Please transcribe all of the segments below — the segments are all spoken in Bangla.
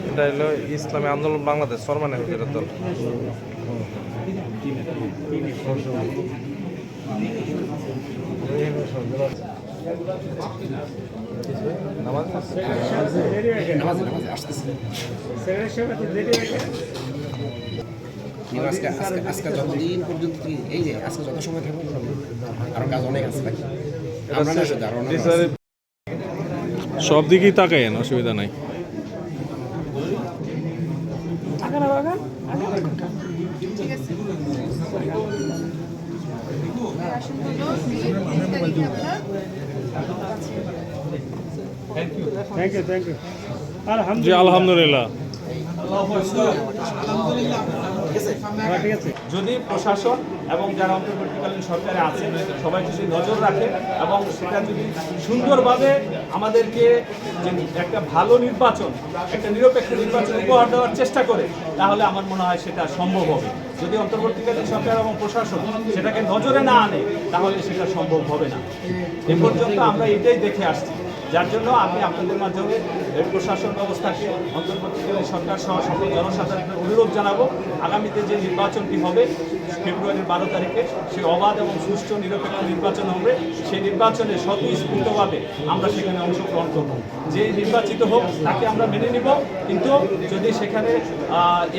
এটা হলো ইসলামী আন্দোলন বাংলাদেশ সরমানি হুজুরের দল। আজকে যতদিন পর্যন্ত এই যে আজকে যত সময় থাকবো আরো কাজ অনেক আছে ভাই। আমরা না শুধু আরো সব দিকেই তাকাইয়েন, অসুবিধা নাই। জি আলহামদুলিল্লাহ। যদি প্রশাসন এবং যারা অন্তর্বর্তীকালীন সরকারে আছেন সবাই যদি নজর রাখে এবং সেটা যদি সুন্দরভাবে আমাদেরকে যে একটা ভালো নির্বাচন, একটা নিরপেক্ষ নির্বাচন উপহার দেওয়ার চেষ্টা করে, তাহলে আমার মনে হয় সেটা সম্ভব হবে। যদি অন্তর্বর্তীকালীন সরকার এবং প্রশাসন সেটাকে নজরে না আনে তাহলে সেটা সম্ভব হবে না। এ পর্যন্ত আমরা এটাই দেখে আসছি, যার জন্য আমি আপনাদের মাধ্যমে প্রশাসন ব্যবস্থাকে অন্তর্বর্তীকালীন সরকার সহ সকল জনসাধারণের অনুরোধ জানাবো, আগামীতে যে নির্বাচনটি হবে ফেব্রুয়ারির 12 তারিখে, সে অবাধ এবং সুষ্ঠু নিরপেক্ষ নির্বাচন হবে। সেই নির্বাচনে স্বতঃস্ফূর্তভাবে আমরা সেখানে অংশগ্রহণ করব। যে নির্বাচিত হোক তাকে আমরা মেনে নিব, কিন্তু যদি সেখানে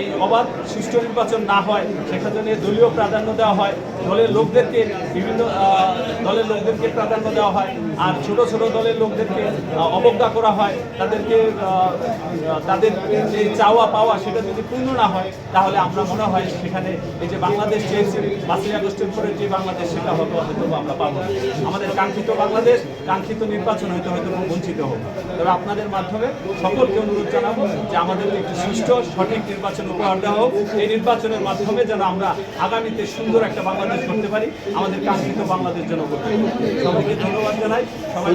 এই অবাধ সুষ্ঠু নির্বাচন না হয়, সেখানে দলীয় প্রাধান্য দেওয়া হয়, দলের লোকদেরকে বিভিন্ন দলের লোকদেরকে প্রাধান্য দেওয়া হয়, আর ছোট ছোট দলের লোকদেরকে অবজ্ঞা করা হয়, তাদের যে চাওয়া পাওয়া সেটা যদি পূর্ণ না হয়, তাহলে আমরা মনে হয় সেখানে এই যে বাংলাদেশ চেয়েছি 5 আগস্টের পরে যে বাংলাদেশ, সেটা হয়তো আমরা পাবো। আমাদের কাঙ্ক্ষিত বাংলাদেশ, কাঙ্ক্ষিত নির্বাচন হয়তো বঞ্চিত হোক। তবে আপনাদের মাধ্যমে সকলকে অনুরোধ জানাবো যে আমাদেরকে একটি সুষ্ঠু সঠিক নির্বাচন উপহার দেওয়া হোক। এই নির্বাচনের মাধ্যমে যেন আমরা আগামীতে সুন্দর একটা বাংলাদেশ করতে পারি, আমাদের কাঙ্ক্ষিত বাংলাদেশ যেন করতে পারি। সবাইকে ধন্যবাদ জানাই। সবাই